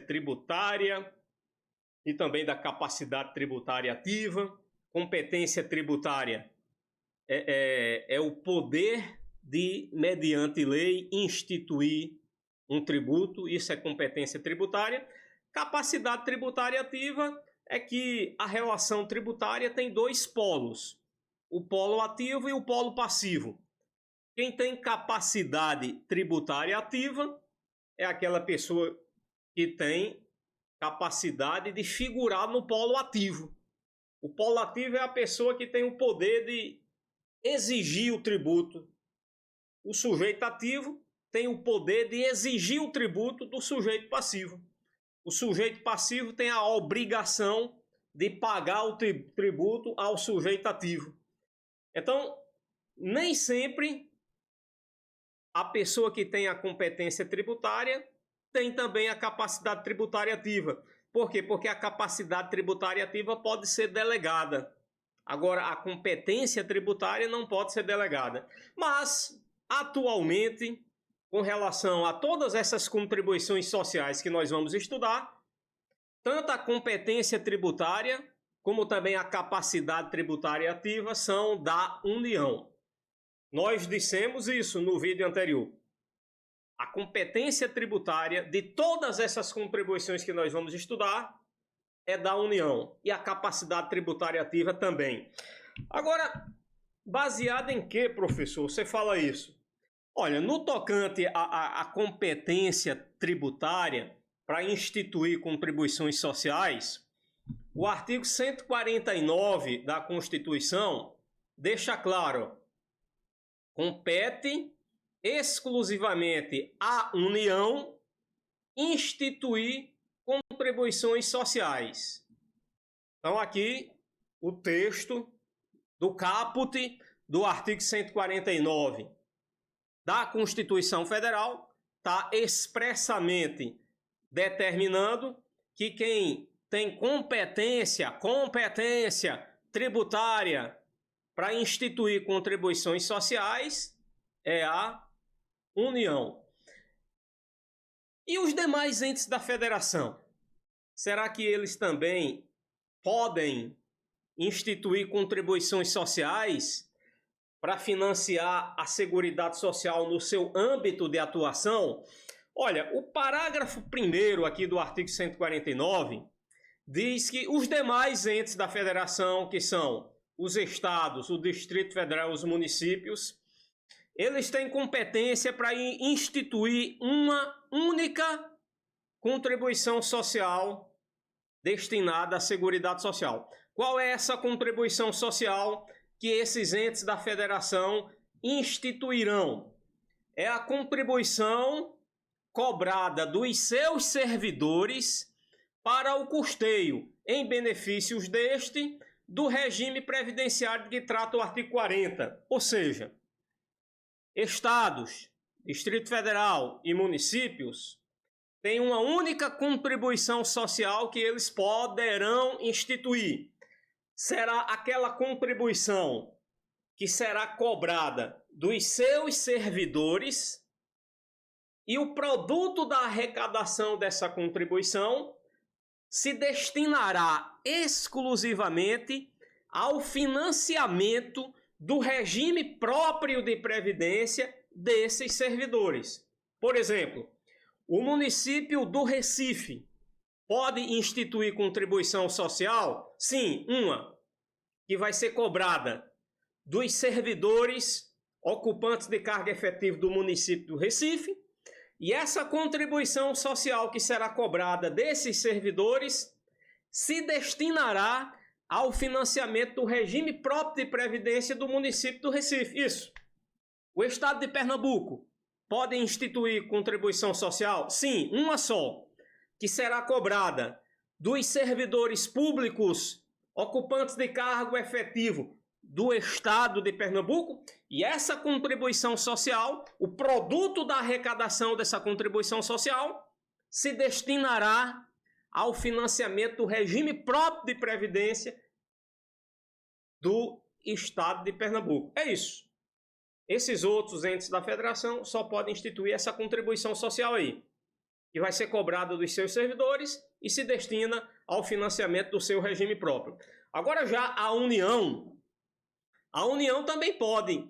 tributária e também da capacidade tributária ativa. Competência tributária é o poder de, mediante lei, instituir um tributo, isso é competência tributária. Capacidade tributária ativa é que a relação tributária tem dois polos, o polo ativo e o polo passivo. Quem tem capacidade tributária ativa é aquela pessoa que tem capacidade de figurar no polo ativo. O polo ativo é a pessoa que tem o poder de exigir o tributo. O sujeito ativo tem o poder de exigir o tributo do sujeito passivo. O sujeito passivo tem a obrigação de pagar o tributo ao sujeito ativo. Então, nem sempre a pessoa que tem a competência tributária tem também a capacidade tributária ativa. Por quê? Porque a capacidade tributária ativa pode ser delegada. Agora, a competência tributária não pode ser delegada. Mas, atualmente, com relação a todas essas contribuições sociais que nós vamos estudar, tanto a competência tributária como também a capacidade tributária ativa são da União. Nós dissemos isso no vídeo anterior. A competência tributária de todas essas contribuições que nós vamos estudar é da União. E a capacidade tributária ativa também. Agora, baseado em que, professor, você fala isso? Olha, no tocante à competência tributária para instituir contribuições sociais, o artigo 149 da Constituição deixa claro: compete exclusivamente à União instituir contribuições sociais. Então aqui o texto do caput do artigo 149 da Constituição Federal está expressamente determinando que quem tem competência tributária para instituir contribuições sociais é a União. E os demais entes da federação? Será que eles também podem instituir contribuições sociais para financiar a Seguridade Social no seu âmbito de atuação? Olha, o parágrafo 1º aqui do artigo 149 diz que os demais entes da federação, que são os estados, o Distrito Federal, os municípios, eles têm competência para instituir uma única contribuição social destinada à Seguridade Social. Qual é essa contribuição social que esses entes da federação instituirão? É a contribuição cobrada dos seus servidores para o custeio, em benefícios deste, do regime previdenciário que trata o artigo 40. Ou seja, estados, Distrito Federal e municípios têm uma única contribuição social que eles poderão instituir. Será aquela contribuição que será cobrada dos seus servidores e o produto da arrecadação dessa contribuição se destinará exclusivamente ao financiamento do regime próprio de previdência desses servidores. Por exemplo, o município do Recife pode instituir contribuição social? Sim, uma que vai ser cobrada dos servidores ocupantes de cargo efetivo do município do Recife, e essa contribuição social que será cobrada desses servidores se destinará ao financiamento do regime próprio de previdência do município do Recife. Isso. O estado de Pernambuco pode instituir contribuição social? Sim, uma só, que será cobrada dos servidores públicos ocupantes de cargo efetivo do estado de Pernambuco, e essa contribuição social, o produto da arrecadação dessa contribuição social, se destinará ao financiamento do regime próprio de previdência do estado de Pernambuco. É isso. Esses outros entes da federação só podem instituir essa contribuição social aí. que vai ser cobrada dos seus servidores e se destina ao financiamento do seu regime próprio. Agora já a União também pode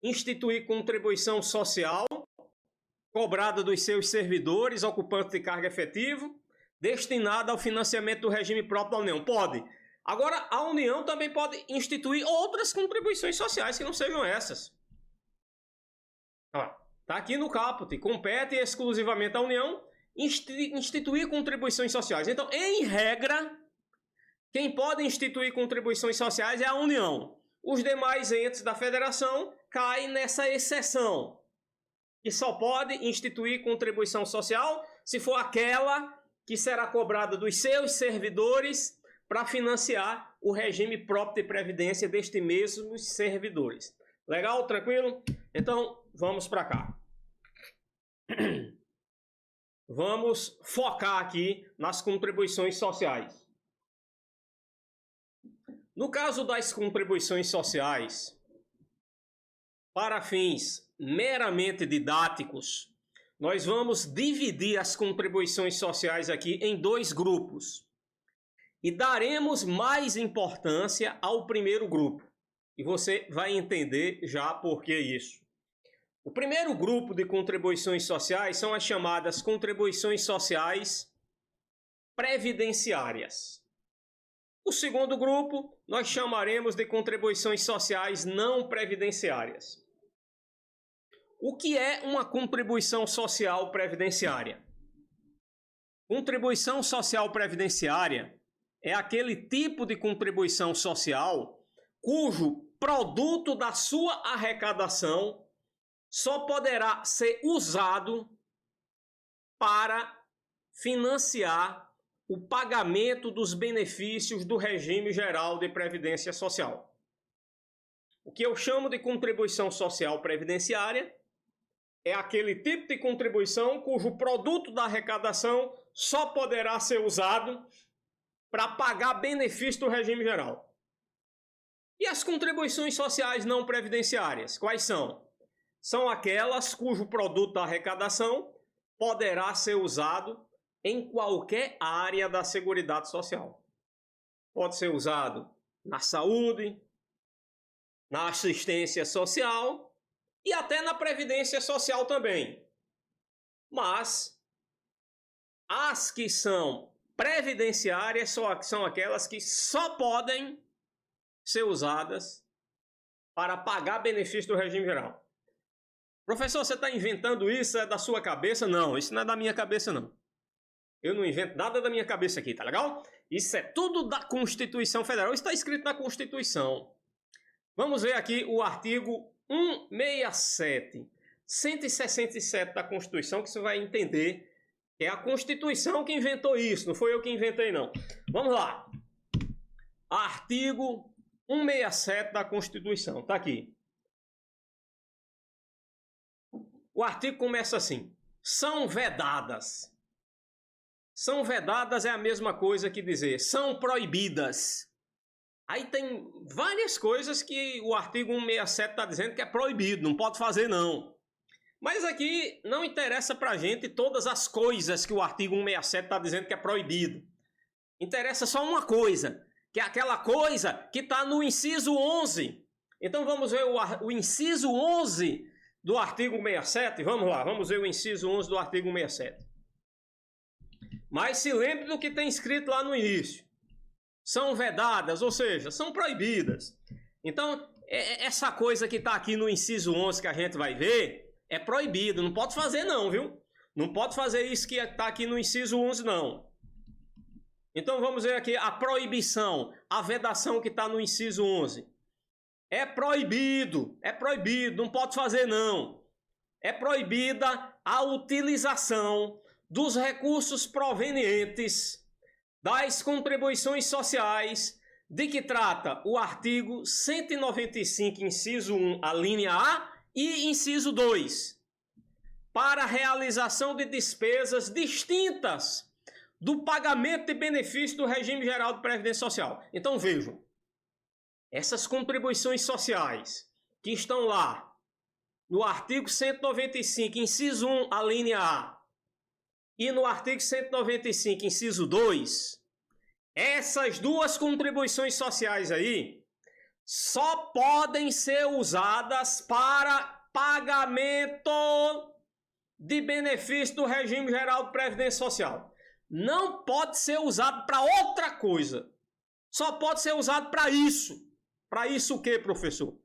instituir contribuição social cobrada dos seus servidores, ocupantes de cargo efetivo, destinada ao financiamento do regime próprio da União. Pode. Agora, a União também pode instituir outras contribuições sociais que não sejam essas. Está aqui no caput. Compete exclusivamente à União instituir contribuições sociais. Então, em regra, quem pode instituir contribuições sociais é a União. Os demais entes da federação caem nessa exceção, que só pode instituir contribuição social se for aquela que será cobrada dos seus servidores para financiar o regime próprio de previdência destes mesmos servidores. Legal? Tranquilo? Então, vamos para cá. Vamos focar aqui nas contribuições sociais. No caso das contribuições sociais, para fins meramente didáticos, nós vamos dividir as contribuições sociais aqui em dois grupos. E daremos mais importância ao primeiro grupo. E você vai entender já por que isso. O primeiro grupo de contribuições sociais são as chamadas contribuições sociais previdenciárias. O segundo grupo nós chamaremos de contribuições sociais não previdenciárias. O que é uma contribuição social previdenciária? Contribuição social previdenciária é aquele tipo de contribuição social cujo produto da sua arrecadação só poderá ser usado para financiar o pagamento dos benefícios do regime geral de previdência social. O que eu chamo de contribuição social previdenciária é aquele tipo de contribuição cujo produto da arrecadação só poderá ser usado para pagar benefício do regime geral. E as contribuições sociais não previdenciárias, quais são? São aquelas cujo produto da arrecadação poderá ser usado em qualquer área da Seguridade Social. Pode ser usado na saúde, na assistência social e até na previdência social também. Mas as que são previdenciárias são aquelas que só podem ser usadas para pagar benefício do regime geral. Professor, você está inventando isso? É da sua cabeça? Não, isso não é da minha cabeça, não. Eu não invento nada da minha cabeça aqui, tá legal? Isso é tudo da Constituição Federal. Isso está escrito na Constituição. Vamos ver aqui o artigo 167, 167 da Constituição, que você vai entender que é a Constituição que inventou isso, não foi eu que inventei, não. Vamos lá. Artigo 167 da Constituição, tá aqui. O artigo começa assim: são vedadas. São vedadas é a mesma coisa que dizer são proibidas. Aí tem várias coisas que o artigo 167 está dizendo que é proibido, não pode fazer não. Mas aqui não interessa para a gente todas as coisas que o artigo 167 está dizendo que é proibido. Interessa só uma coisa, que é aquela coisa que está no inciso 11. Então vamos ver o inciso 11 do artigo 167. Vamos lá, vamos ver o inciso 11 do artigo 167. Mas se lembre do que tem escrito lá no início. São vedadas, ou seja, são proibidas. Então, essa coisa que está aqui no inciso 11 que a gente vai ver, é proibido. Não pode fazer não, viu? Não pode fazer isso que está aqui no inciso 11, não. Então, vamos ver aqui a proibição, a vedação que está no inciso 11. É proibido, não pode fazer não. É proibida a utilização dos recursos provenientes das contribuições sociais de que trata o artigo 195, inciso 1, a linha A, e inciso 2, para a realização de despesas distintas do pagamento de benefício do regime geral de previdência social. Então vejam, essas contribuições sociais que estão lá no artigo 195, inciso 1, a linha A, e no artigo 195, inciso 2, essas duas contribuições sociais aí só podem ser usadas para pagamento de benefício do regime geral de previdência social. Não pode ser usado para outra coisa. Só pode ser usado para isso. Para isso o quê, professor?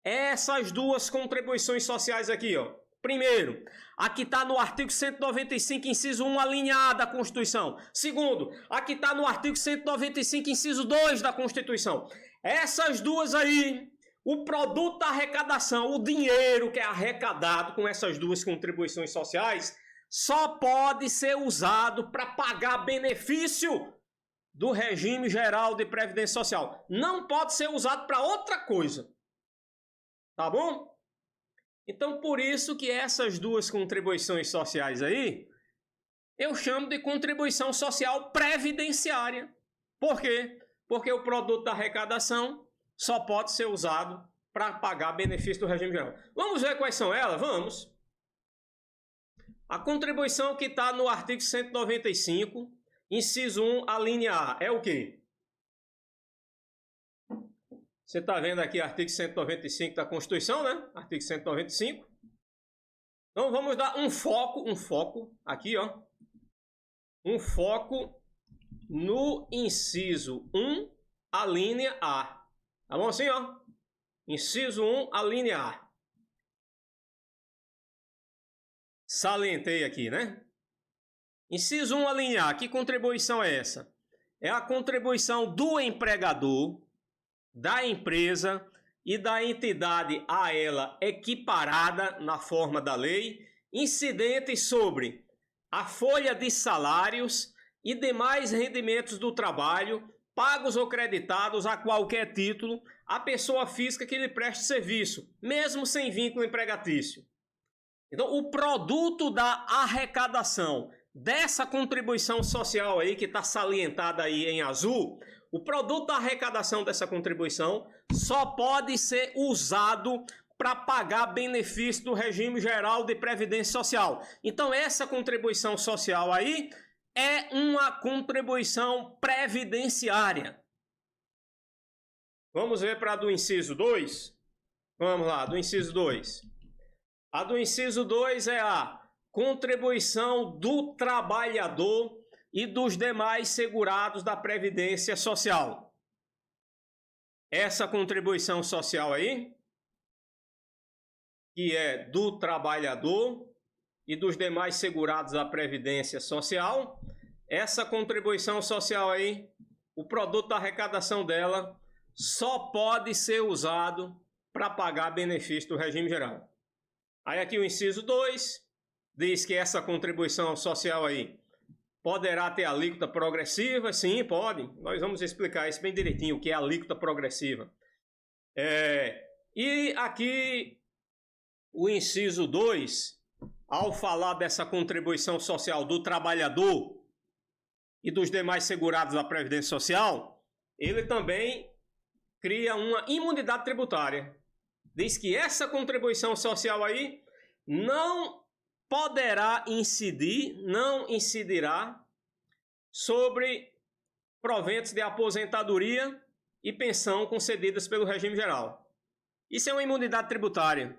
Essas duas contribuições sociais aqui, ó. Primeiro, aqui está no artigo 195, inciso 1, a linha A da Constituição. Segundo, aqui está no artigo 195, inciso 2 da Constituição. Essas duas aí, o produto da arrecadação, o dinheiro que é arrecadado com essas duas contribuições sociais, só pode ser usado para pagar benefício do regime geral de previdência social. Não pode ser usado para outra coisa. Tá bom? Então, por isso que essas duas contribuições sociais aí, eu chamo de contribuição social previdenciária. Por quê? Porque o produto da arrecadação só pode ser usado para pagar benefício do regime geral. Vamos ver quais são elas? Vamos. A contribuição que está no artigo 195, inciso 1, a linha A, é o quê? Você está vendo aqui artigo 195 da Constituição, né? Artigo 195. Então vamos dar um foco aqui, ó. Um foco no inciso 1, a linha A. Tá bom assim, ó? Inciso 1, a linha A. Salientei aqui, né? Inciso 1, a linha A. Que contribuição é essa? É a contribuição do empregador, da empresa e da entidade a ela equiparada na forma da lei, incidentes sobre a folha de salários e demais rendimentos do trabalho, pagos ou creditados a qualquer título à pessoa física que lhe preste serviço, mesmo sem vínculo empregatício. Então, o produto da arrecadação dessa contribuição social aí, que está salientada aí em azul, o produto da arrecadação dessa contribuição só pode ser usado para pagar benefício do regime geral de previdência social. Então, essa contribuição social aí é uma contribuição previdenciária. Vamos ver para a do inciso 2? Vamos lá, do inciso 2. A do inciso 2 é a contribuição do trabalhador e dos demais segurados da Previdência Social. Essa contribuição social aí, que é do trabalhador e dos demais segurados da Previdência Social, essa contribuição social aí, o produto da arrecadação dela só pode ser usado para pagar benefício do regime geral. Aí aqui o inciso 2 diz que essa contribuição social aí poderá ter alíquota progressiva? Sim, pode. Nós vamos explicar isso bem direitinho, o que é alíquota progressiva. E aqui o inciso 2, ao falar dessa contribuição social do trabalhador e dos demais segurados da Previdência Social, ele também cria uma imunidade tributária. Diz que essa contribuição social aí não poderá incidir, não incidirá sobre proventos de aposentadoria e pensão concedidas pelo regime geral. Isso é uma imunidade tributária.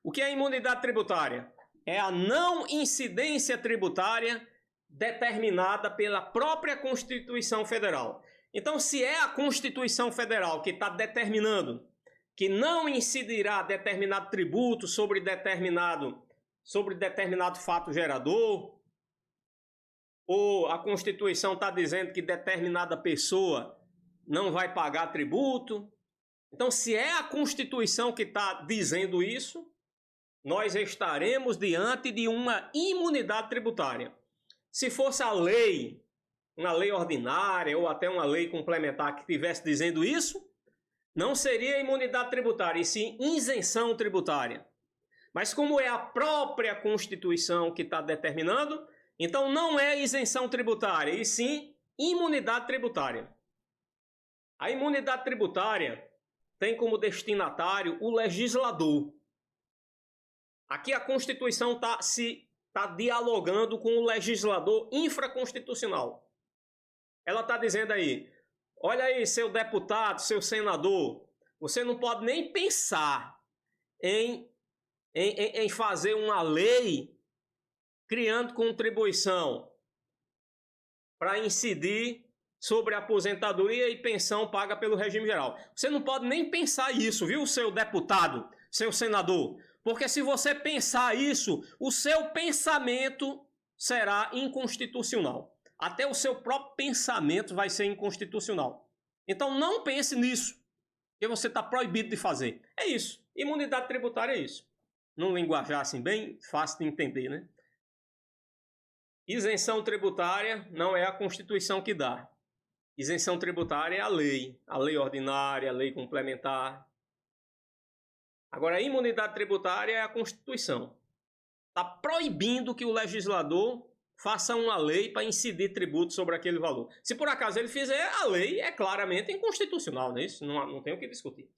O que é imunidade tributária? É a não incidência tributária determinada pela própria Constituição Federal. Então, se é a Constituição Federal que está determinando que não incidirá determinado tributo sobre determinado fato gerador, ou a Constituição está dizendo que determinada pessoa não vai pagar tributo. Então, se é a Constituição que está dizendo isso, nós estaremos diante de uma imunidade tributária. Se fosse a lei, uma lei ordinária ou até uma lei complementar que estivesse dizendo isso, não seria imunidade tributária, e sim isenção tributária. Mas como é a própria Constituição que está determinando, então não é isenção tributária, e sim imunidade tributária. A imunidade tributária tem como destinatário o legislador. Aqui a Constituição está se está dialogando com o legislador infraconstitucional. Ela está dizendo aí, olha aí, seu deputado, seu senador, você não pode nem pensar em fazer uma lei criando contribuição para incidir sobre a aposentadoria e pensão paga pelo regime geral. Você não pode nem pensar isso, viu, seu deputado, seu senador? Porque se você pensar isso, o seu pensamento será inconstitucional. Até o seu próprio pensamento vai ser inconstitucional. Então não pense nisso, que você está proibido de fazer. É isso. Imunidade tributária é isso. Num linguajar assim bem fácil de entender, né? Isenção tributária não é a Constituição que dá. Isenção tributária é a lei ordinária, a lei complementar. Agora, a imunidade tributária é a Constituição. Está proibindo que o legislador faça uma lei para incidir tributo sobre aquele valor. Se por acaso ele fizer, a lei é claramente inconstitucional, né? Isso não tem o que discutir.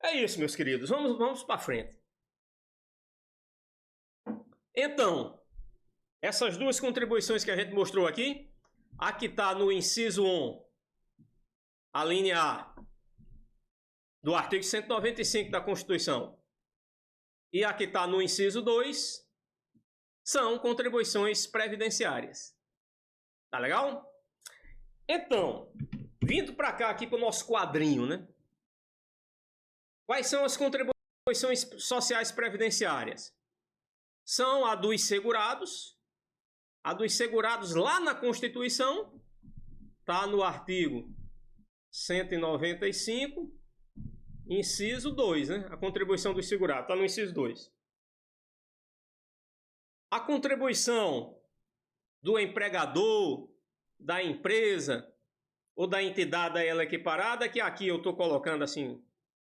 É isso, meus queridos. Vamos para frente. Então, essas duas contribuições que a gente mostrou aqui, aqui está no inciso 1, a linha A, do artigo 195 da Constituição. E aqui está no inciso 2, são contribuições previdenciárias. Tá legal? Então, vindo para cá aqui para o nosso quadrinho, né? Quais são as contribuições sociais previdenciárias? São a dos segurados lá na Constituição, tá no artigo 195, inciso 2, né? A contribuição dos segurados, tá no inciso 2. A contribuição do empregador, da empresa ou da entidade a ela equiparada, que aqui eu estou colocando assim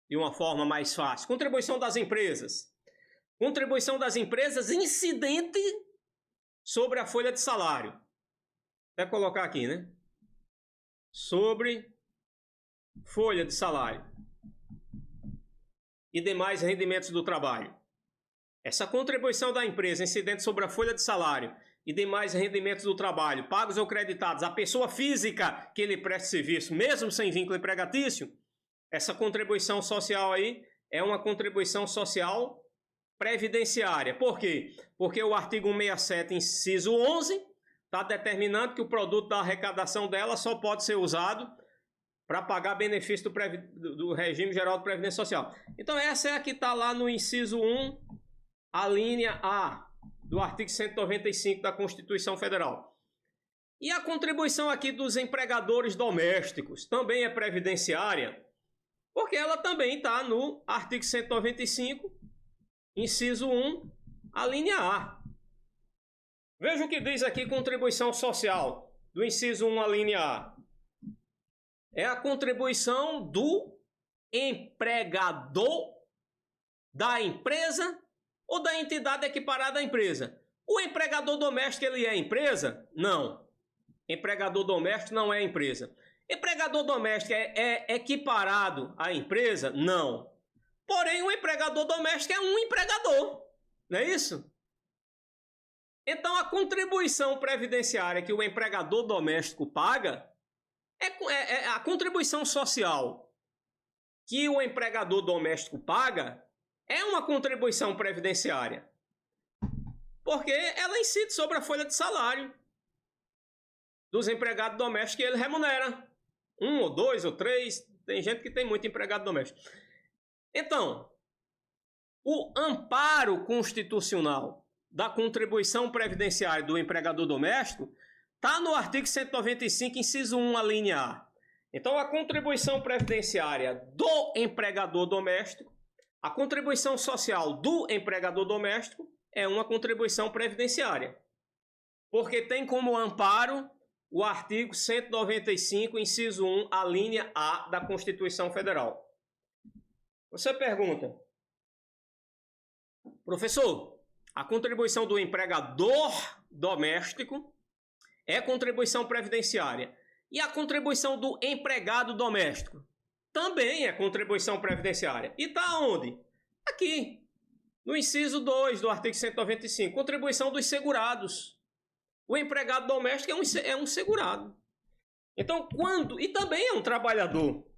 de uma forma mais fácil. Contribuição das empresas. Contribuição das empresas incidente sobre a folha de salário. Até colocar aqui, né? Sobre folha de salário e demais rendimentos do trabalho. Essa contribuição da empresa incidente sobre a folha de salário e demais rendimentos do trabalho, pagos ou creditados à pessoa física que lhe preste serviço, mesmo sem vínculo empregatício, essa contribuição social aí é uma contribuição social previdenciária. Por quê? Porque o artigo 167, inciso 11, está determinando que o produto da arrecadação dela só pode ser usado para pagar benefício do regime geral de previdência social. Então essa é a que está lá no inciso 1, a linha A do artigo 195 da Constituição Federal. E a contribuição aqui dos empregadores domésticos também é previdenciária, porque ela também está no artigo 195, inciso 1, a linha A. Veja o que diz aqui contribuição social do inciso 1, a linha A. É a contribuição do empregador da empresa ou da entidade equiparada à empresa. O empregador doméstico, ele é empresa? Não. Empregador doméstico não é empresa. Empregador doméstico é equiparado à empresa? Não. Porém, o empregador doméstico é um empregador. Não é isso? Então, a contribuição previdenciária que o empregador doméstico paga é a contribuição social que o empregador doméstico paga é uma contribuição previdenciária, porque ela incide sobre a folha de salário dos empregados domésticos que ele remunera. 1 ou 2 ou 3, tem gente que tem muito empregado doméstico. Então, o amparo constitucional da contribuição previdenciária do empregador doméstico está no artigo 195, inciso 1, a linha A. Então, a contribuição previdenciária do empregador doméstico, a contribuição social do empregador doméstico é uma contribuição previdenciária, porque tem como amparo o artigo 195, inciso 1, a linha A da Constituição Federal. Você pergunta, professor, a contribuição do empregador doméstico é contribuição previdenciária. E a contribuição do empregado doméstico também é contribuição previdenciária. E está onde? Aqui, No inciso 2 do artigo 195, contribuição dos segurados. O empregado doméstico é um segurado. Então, e também é um trabalhador.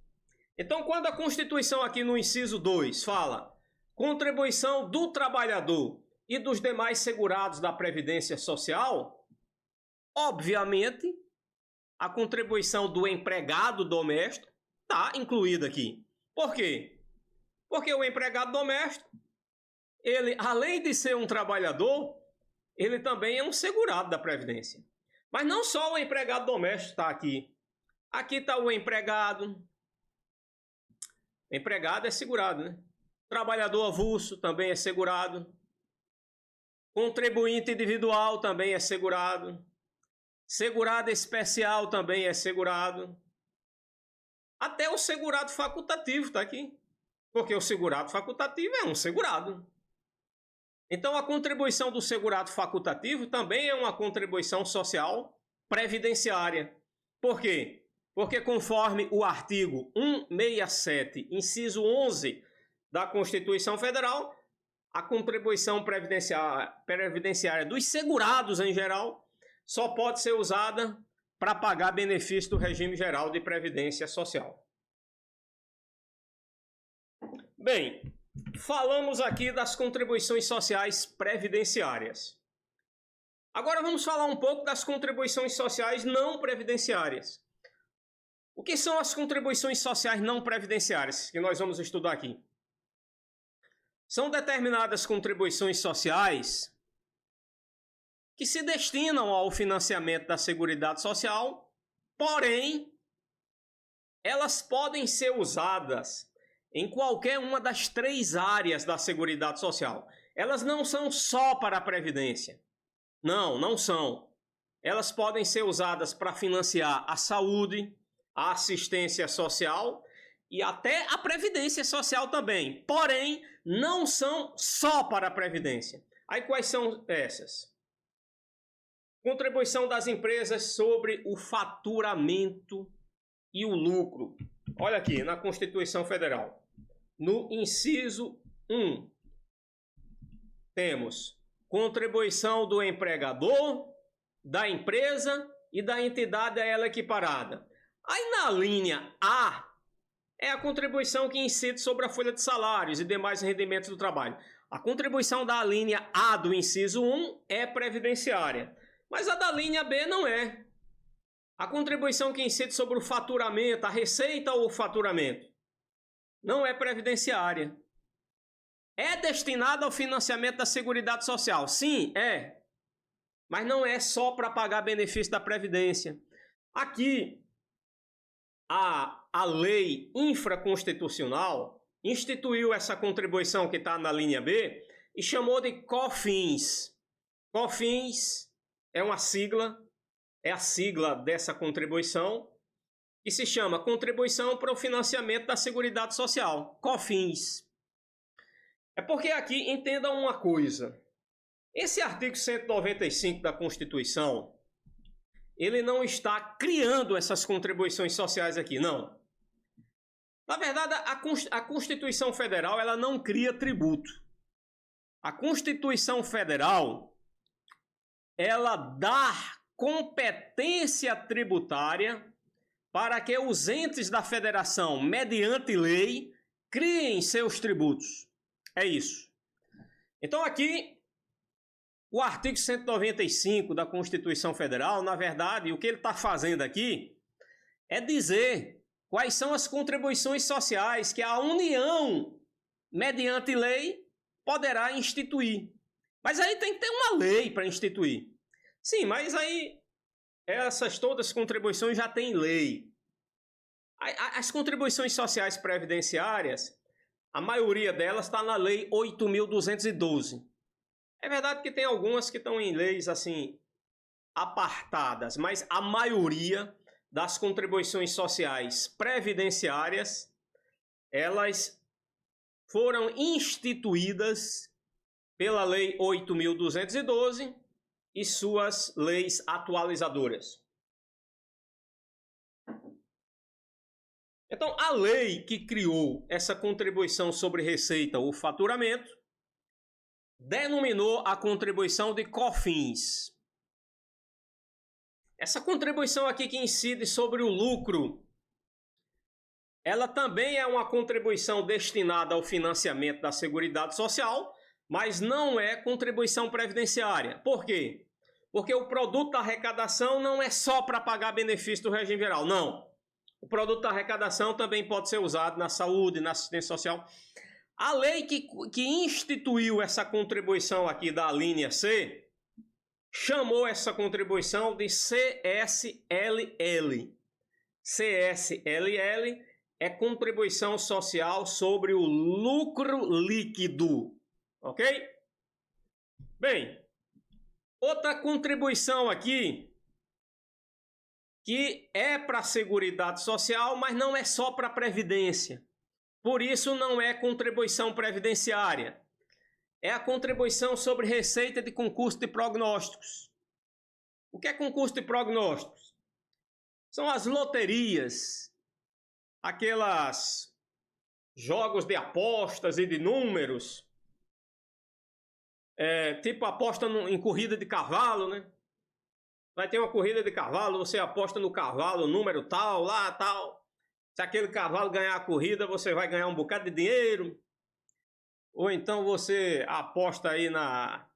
Então, quando a Constituição aqui no inciso 2 fala contribuição do trabalhador e dos demais segurados da Previdência Social, obviamente, a contribuição do empregado doméstico está incluída aqui. Por quê? Porque o empregado doméstico, ele, além de ser um trabalhador, ele também é um segurado da Previdência. Mas não só o empregado doméstico está aqui. Aqui está o empregado. Empregado é segurado, né? Trabalhador avulso também é segurado. Contribuinte individual também é segurado. Segurado especial também é segurado. Até o segurado facultativo está aqui. Porque o segurado facultativo é um segurado. Então, a contribuição do segurado facultativo também é uma contribuição social previdenciária. Por quê? Porque conforme o artigo 167, inciso 11 da Constituição Federal, a contribuição previdenciária dos segurados em geral só pode ser usada para pagar benefício do regime geral de previdência social. Bem, falamos aqui das contribuições sociais previdenciárias. Agora vamos falar um pouco das contribuições sociais não previdenciárias. O que são as contribuições sociais não previdenciárias que nós vamos estudar aqui? São determinadas contribuições sociais que se destinam ao financiamento da Seguridade Social, porém, elas podem ser usadas em qualquer uma das 3 áreas da Seguridade Social. Elas não são só para a Previdência. Não são. Elas podem ser usadas para financiar a saúde, a assistência social e até a Previdência Social também. Porém, não são só para a Previdência. Aí quais são essas? Contribuição das empresas sobre o faturamento e o lucro. Olha aqui, na Constituição Federal. No inciso 1, temos contribuição do empregador, da empresa e da entidade a ela equiparada. Aí na linha A, é a contribuição que incide sobre a folha de salários e demais rendimentos do trabalho. A contribuição da linha A do inciso 1 é previdenciária, mas a da linha B não é. A contribuição que incide sobre o faturamento, a receita ou o faturamento, não é previdenciária. É destinada ao financiamento da Seguridade Social. Sim, é. Mas não é só para pagar benefício da Previdência. Aqui, a lei infraconstitucional instituiu essa contribuição que está na linha B e chamou de COFINS. COFINS é uma sigla, é a sigla dessa contribuição, que se chama Contribuição para o Financiamento da Seguridade Social, COFINS. É porque aqui, entendam uma coisa, esse artigo 195 da Constituição, ele não está criando essas contribuições sociais aqui, não. Na verdade, a Constituição Federal, ela não cria tributo. A Constituição Federal, ela dá competência tributária para que os entes da federação, mediante lei, criem seus tributos. É isso. Então aqui, o artigo 195 da Constituição Federal, na verdade, o que ele está fazendo aqui é dizer quais são as contribuições sociais que a União, mediante lei, poderá instituir. Mas aí tem que ter uma lei para instituir. Sim, mas aí essas todas as contribuições já têm lei. As contribuições sociais previdenciárias, a maioria delas está na Lei 8.212. É verdade que tem algumas que estão em leis assim apartadas, mas a maioria das contribuições sociais previdenciárias, elas foram instituídas pela Lei 8.212 e suas leis atualizadoras. Então, a lei que criou essa contribuição sobre receita ou faturamento denominou a contribuição de COFINS. Essa contribuição aqui que incide sobre o lucro, ela também é uma contribuição destinada ao financiamento da Seguridade Social, mas não é contribuição previdenciária. Por quê? Porque o produto da arrecadação não é só para pagar benefício do regime geral, não. O produto da arrecadação também pode ser usado na saúde, na assistência social. A lei que instituiu essa contribuição aqui da linha C, chamou essa contribuição de CSLL. CSLL é contribuição social sobre o lucro líquido, ok? Bem, outra contribuição aqui que é para a Seguridade Social, mas não é só para a Previdência. Por isso não é contribuição previdenciária. É a contribuição sobre receita de concurso de prognósticos. O que é concurso de prognósticos? São as loterias, aquelas jogos de apostas e de números, tipo aposta em corrida de cavalo, né? Vai ter uma corrida de cavalo, você aposta no cavalo, número tal, lá, tal. Se aquele cavalo ganhar a corrida, você vai ganhar um bocado de dinheiro. Ou então você aposta aí na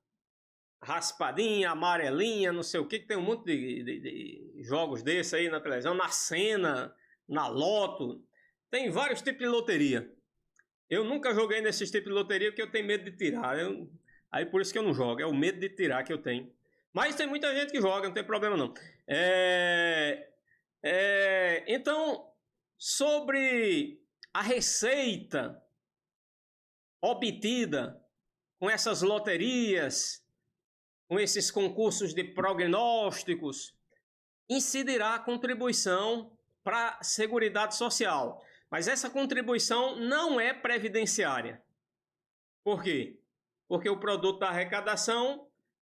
raspadinha, amarelinha, não sei o que tem um monte de jogos desses aí na televisão, na Sena, na Loto. Tem vários tipos de loteria. Eu nunca joguei nesses tipos de loteria porque eu tenho medo de tirar. Aí por isso que eu não jogo, é o medo de tirar que eu tenho. Mas tem muita gente que joga, não tem problema não. Então, sobre a receita obtida com essas loterias, com esses concursos de prognósticos, incidirá a contribuição para a Seguridade Social. Mas essa contribuição não é previdenciária. Por quê? Porque o produto da arrecadação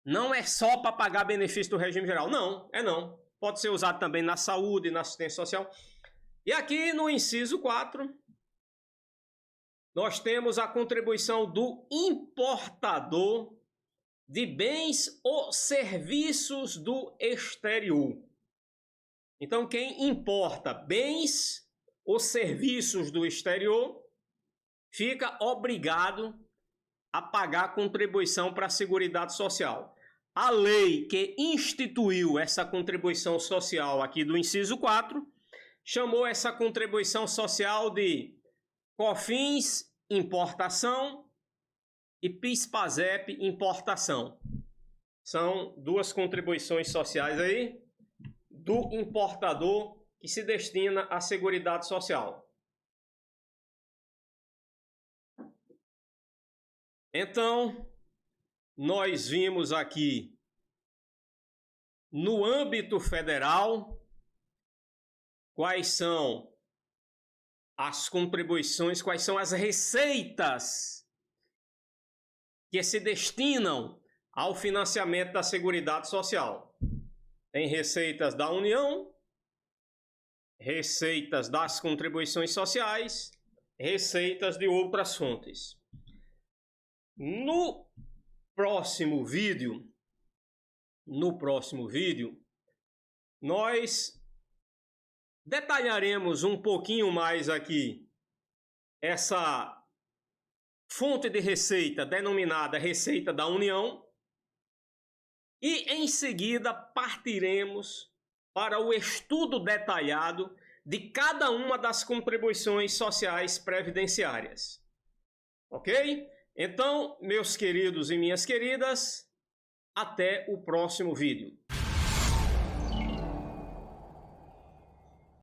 não é só para pagar benefício do regime geral. Não, não. Pode ser usado também na saúde, na assistência social. E aqui no inciso 4, nós temos a contribuição do importador de bens ou serviços do exterior. Então, quem importa bens ou serviços do exterior fica obrigado a pagar contribuição para a Seguridade Social. A lei que instituiu essa contribuição social aqui do inciso 4 chamou essa contribuição social de COFINS Importação e PIS/PASEP Importação. São duas contribuições sociais aí do importador que se destina à Seguridade Social. Então, nós vimos aqui no âmbito federal quais são as contribuições, quais são as receitas que se destinam ao financiamento da Seguridade Social. Tem receitas da União, receitas das contribuições sociais, receitas de outras fontes. No próximo vídeo, nós detalharemos um pouquinho mais aqui essa fonte de receita denominada Receita da União e em seguida partiremos para o estudo detalhado de cada uma das contribuições sociais previdenciárias. Ok? Então, meus queridos e minhas queridas, até o próximo vídeo.